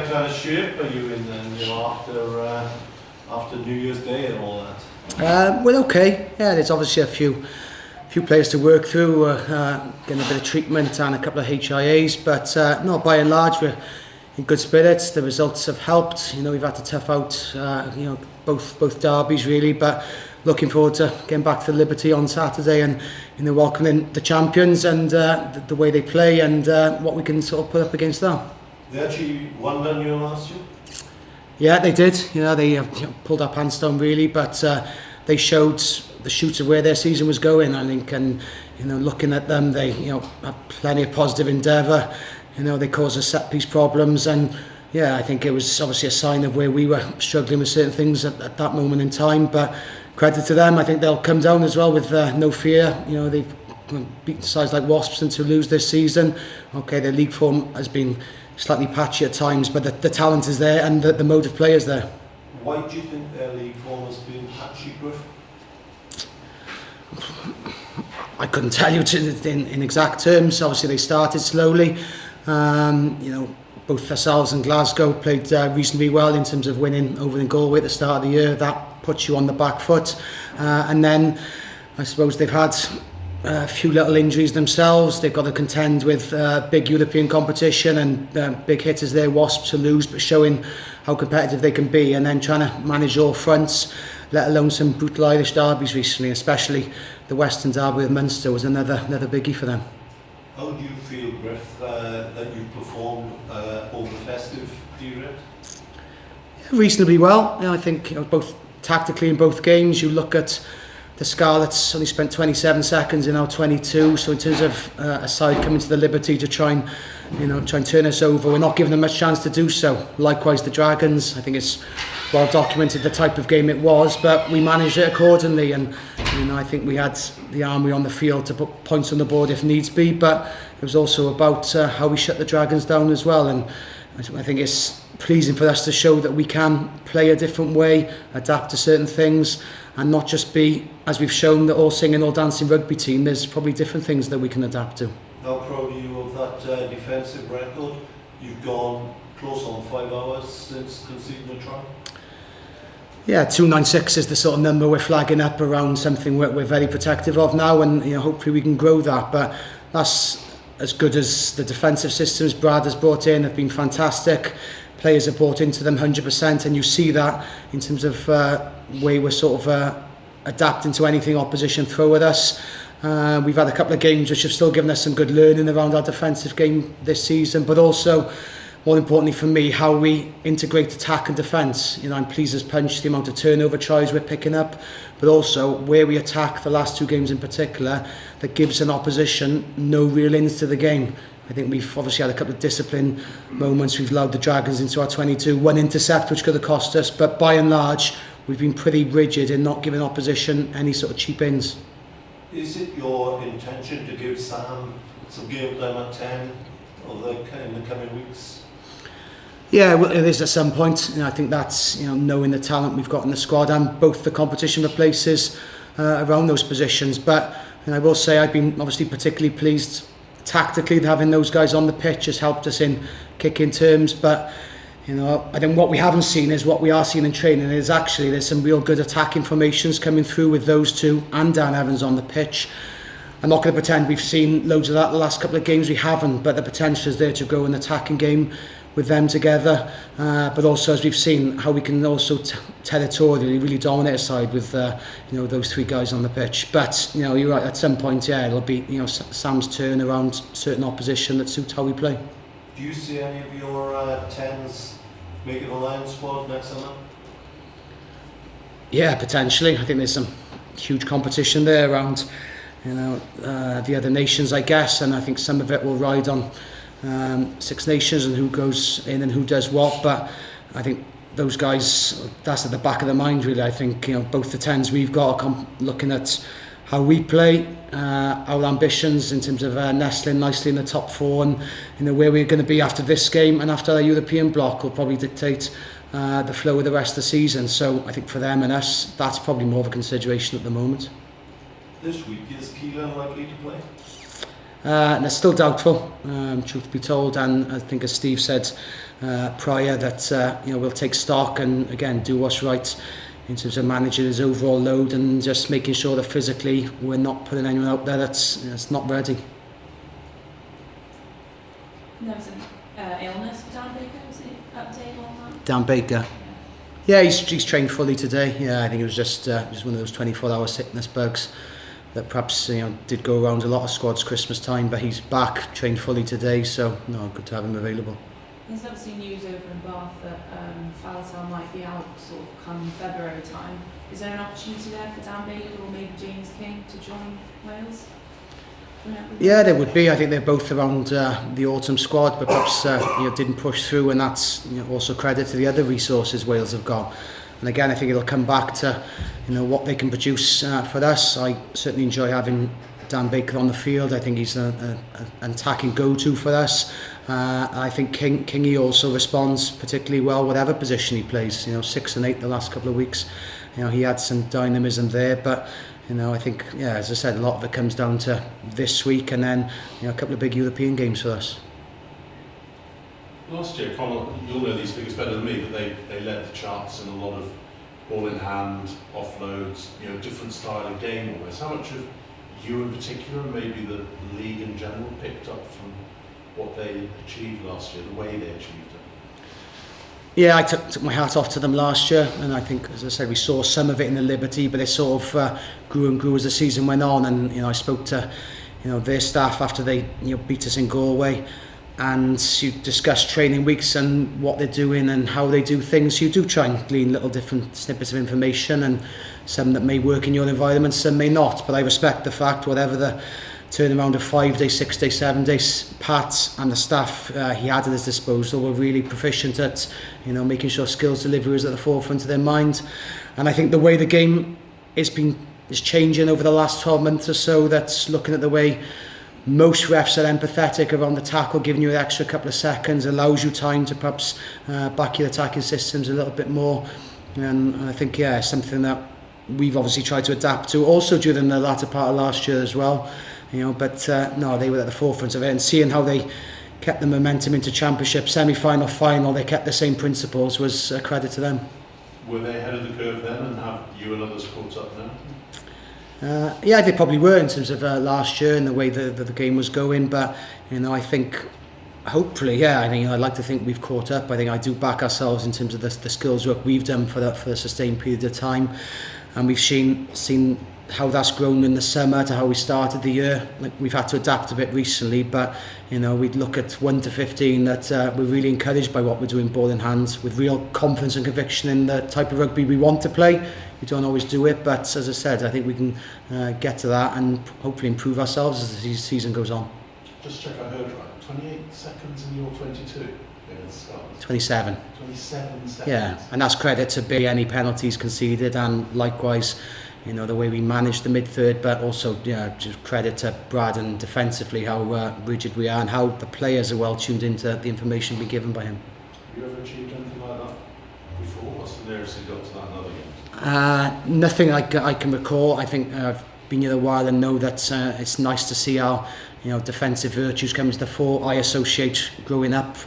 kind of shape are you in then, after New Year's Day and all that? Well, okay. Yeah, there's obviously a few players to work through, getting a bit of treatment and a couple of HIAs, but no, by and large we're in good spirits. The results have helped. We've had to tough out, both derbies really, but looking forward to getting back to Liberty on Saturday and welcoming the champions and the way they play and what we can sort of put up against them. They actually won on you last year? Yeah, they did. They pulled our pants down really, but they showed the shoots of where their season was going, I think, and looking at them, they had plenty of positive endeavour. They caused us set piece problems, and yeah, I think it was obviously a sign of where we were struggling with certain things at that moment in time. But credit to them, I think they'll come down as well with no fear. They've beaten sides like Wasps and Toulouse this season. Okay, their league form has been slightly patchy at times, but the talent is there and the motive players there. Why do you think their league form has been patchy, Gruff? I couldn't tell you in exact terms. Obviously, they started slowly. Both ourselves and Glasgow played reasonably well in terms of winning over in Galway at the start of the year. That puts you on the back foot. And then I suppose they've had a few little injuries themselves. They've got to contend with big European competition and big hitters there, Wasps, Toulouse, but showing how competitive they can be, and then trying to manage all fronts, let alone some brutal Irish derbies recently, especially the Western derby with Munster was another biggie for them. How do you feel, Griff, that you performed over the festive period? Reasonably well. I think both tactically in both games. You look at the Scarlets only spent 27 seconds in our 22, so in terms of a side coming to the Liberty to try and turn us over, we're not giving them much chance to do so. Likewise the Dragons, I think it's well documented the type of game it was, but we managed it accordingly, and I think we had the armory on the field to put points on the board if needs be, but it was also about how we shut the Dragons down as well, and I think it's pleasing for us to show that we can play a different way, adapt to certain things, and not just be, as we've shown, the all singing, all dancing rugby team. There's probably different things that we can adapt to. How proud are you of that defensive record? You've gone close on 5 hours since conceding a try. Yeah, 296 is the sort of number we're flagging up around, something we're very protective of now, and hopefully we can grow that. But that's as good as the defensive systems Brad has brought in have been fantastic. Players have bought into them 100%, and you see that in terms of way we're sort of adapting to anything opposition throw at us. We've had a couple of games which have still given us some good learning around our defensive game this season, but also, more importantly for me, how we integrate attack and defence. I'm pleased as punch the amount of turnover tries we're picking up, but also where we attack the last 2 games in particular, that gives an opposition no real ins to the game. I think we've obviously had a couple of discipline moments. We've allowed the Dragons into our 22, 1 intercept which could have cost us, but by and large we've been pretty rigid in not giving opposition any sort of cheap ins. Is it your intention to give Sam some game time at 10 in the coming weeks? Yeah, well, it is at some point. I think that's knowing the talent we've got in the squad and both the competition for places around those positions. But I will say I've been obviously particularly pleased tactically that having those guys on the pitch has helped us in kicking terms. But I think what we haven't seen is what we are seeing in training is actually there's some real good attacking formations coming through with those two and Dan Evans on the pitch. I'm not going to pretend we've seen loads of that the last couple of games, we haven't, but the potential is there to grow an attacking game with them together, but also as we've seen how we can also territorially really dominate a side with those 3 guys on the pitch. But you're right, at some point it'll be Sam's turn around certain opposition that suits how we play. Do you see any of your 10s making a Lions squad next summer? Yeah, potentially. I think there's some huge competition there around the other nations, I guess, and I think some of it will ride on Six Nations and who goes in and who does what. But I think those guys, that's at the back of their mind really. I think both the 10s we've got are looking at how we play, our ambitions in terms of nestling nicely in the top 4, and where we're going to be after this game and after the European block will probably dictate the flow of the rest of the season. So I think for them and us, that's probably more of a consideration at the moment. This week, is Keelan likely to play? They're still doubtful, truth be told, and I think as Steve said prior that we'll take stock and again do what's right in terms of managing his overall load and just making sure that physically we're not putting anyone out there that's not ready. There was an illness for Dan Baker. Was it update on that? Dan Baker. Yeah, he's trained fully today. Yeah, I think it was just one of those 24-hour sickness bugs that perhaps did go around a lot of squads Christmas time, but he's back, trained fully today, so no, good to have him available. There's obviously news over in Bath that Faltel might be out sort of come February time. Is there an opportunity there for Dan Baker or maybe James King to join Wales? Yeah, there would be. I think they're both around the autumn squad, but perhaps didn't push through, and that's also credit to the other resources Wales have got. And again, I think it'll come back to what they can produce for us. I certainly enjoy having Dan Baker on the field. I think he's an attacking go-to for us. I think Kingy also responds particularly well whatever position he plays. 6 and 8 the last couple of weeks. He had some dynamism there, but I think, as I said, a lot of it comes down to this week and then a couple of big European games for us. Last year, Connell, you'll know these figures better than me, but they led the charts in a lot of ball in hand, offloads, different style of game almost. How much of you in particular, and maybe the league in general, picked up from what they achieved last year, the way they achieved it? Yeah, I took my hat off to them last year, and I think, as I said, we saw some of it in the Liberty, but it sort of grew and grew as the season went on. And I spoke to their staff after they beat us in Galway, and you discuss training weeks and what they're doing and how they do things. You do try and glean little different snippets of information, and some that may work in your environment, some may not. But I respect the fact, whatever the turnaround of 5 days, 6 days, 7 days, Pat and the staff he had at his disposal were really proficient at making sure skills delivery was at the forefront of their mind. And I think the way the game is changing over the last 12 months or so, that's looking at the way most refs are empathetic around the tackle, giving you an extra couple of seconds, allows you time to perhaps back your attacking systems a little bit more. And I think something that we've obviously tried to adapt to also during the latter part of last year as well. But no, they were at the forefront of it, and seeing how they kept the momentum into championship, semi-final, final, they kept the same principles, was a credit to them. Were they ahead of the curve then, and have you and others caught up now? Yeah, they probably were in terms of last year and the way that the game was going, but I think hopefully, I'd like to think we've caught up. I think I do back ourselves in terms of the skills work we've done for a sustained period of time, and we've seen how that's grown in the summer to how we started the year. Like, we've had to adapt a bit recently, but we'd look at 1 to 15 that we're really encouraged by what we're doing ball in hands, with real confidence and conviction in the type of rugby we want to play. We don't always do it, but as I said, I think we can get to that and hopefully improve ourselves as the season goes on. Just check I heard right, 28 seconds in your 22 against Scotland? 27. 27 seconds? Yeah, and that's credit to any penalties conceded, and likewise the way we managed the mid-third, but also just credit to Brad and defensively how rigid we are and how the players are well tuned into the information being given by him. Have you ever achieved anything like that before? What's the nearest you got to that in other games? Nothing I can recall. I think I've been here a while and know that it's nice to see our defensive virtues coming to the fore. I associate growing up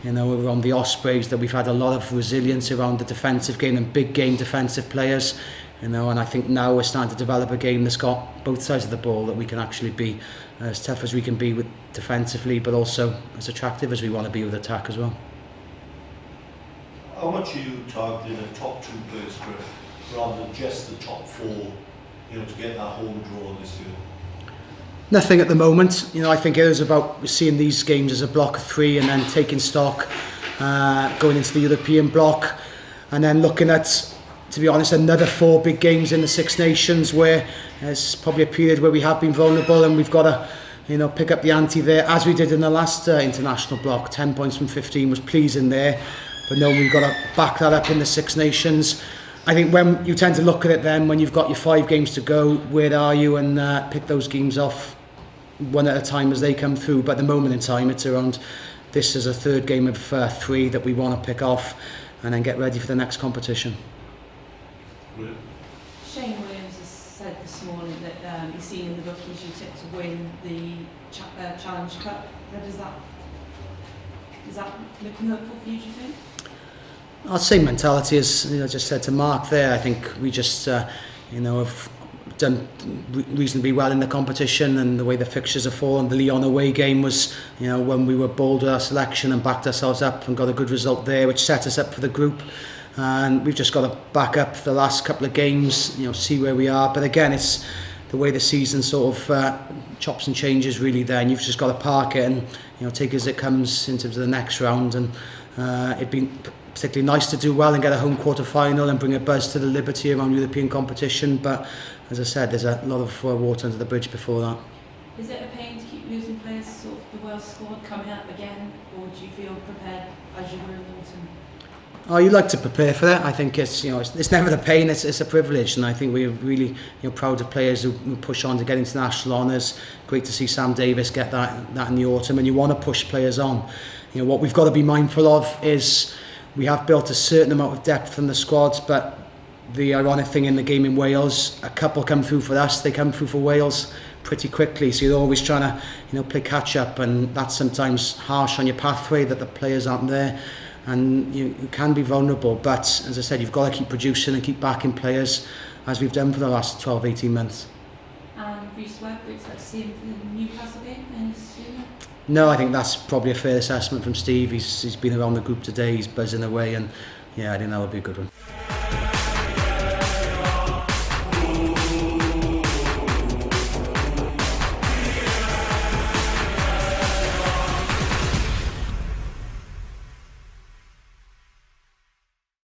around the Ospreys that we've had a lot of resilience around the defensive game and big game defensive players. And I think now we're starting to develop a game that's got both sides of the ball, that we can actually be as tough as we can be with defensively, but also as attractive as we want to be with attack as well. How much are you targeting a top 2 place, Griff, rather than just the top 4, to get that home draw this year? Nothing at the moment. I think it is about seeing these games as a block of 3 and then taking stock, going into the European block, and then looking at, to be honest, another 4 big games in the Six Nations, where it's probably a period where we have been vulnerable and we've got to pick up the ante there, as we did in the last international block. 10 points from 15 was pleasing there, but no, we've got to back that up in the Six Nations. I think when you tend to look at it then, when you've got your 5 games to go, where are you, and pick those games off one at a time as they come through. But at the moment in time, it's around, this is a 3rd game of 3 that we want to pick off and then get ready for the next competition. Shane Williams has said this morning that he's seen in the bookies you tipped to win the Challenge Cup. Where does that Is that looking hopeful for you, do you think? I'd say mentality, as I just said to Mark there. I think we just, have done reasonably well in the competition, and the way the fixtures have fallen. The Lyon away game was, when we were bold with our selection and backed ourselves up and got a good result there, which set us up for the group. And we've just got to back up the last couple of games, see where we are. But again, it's the way the season sort of chops and changes really there, and you've just got to park it and take it as it comes in terms of the next round. And it'd been particularly nice to do well and get a home quarter final and bring a buzz to the Liberty around European competition, but as I said, there's a lot of water under the bridge before that. Is it a pain to keep losing players, sort of the Wales squad coming up again, or do you feel prepared as you were in the autumn? Oh, you like to prepare for that. I think it's it's never a pain, it's a privilege, and I think we're really proud of players who push on to get international honours. Great to see Sam Davis get that in the autumn, and you want to push players on. What we've got to be mindful of is we have built a certain amount of depth in the squad, but the ironic thing in the game in Wales, a couple come through for us, they come through for Wales pretty quickly, so you're always trying to play catch up, and that's sometimes harsh on your pathway that the players aren't there, and you can be vulnerable. But as I said, you've got to keep producing and keep backing players, as we've done for the last 12-18 months. And Rees Webb, do you expect to see him for the Newcastle game any sooner? No, I think that's probably a fair assessment from Steve. He's been around the group today, he's buzzing away, and I think that would be a good one.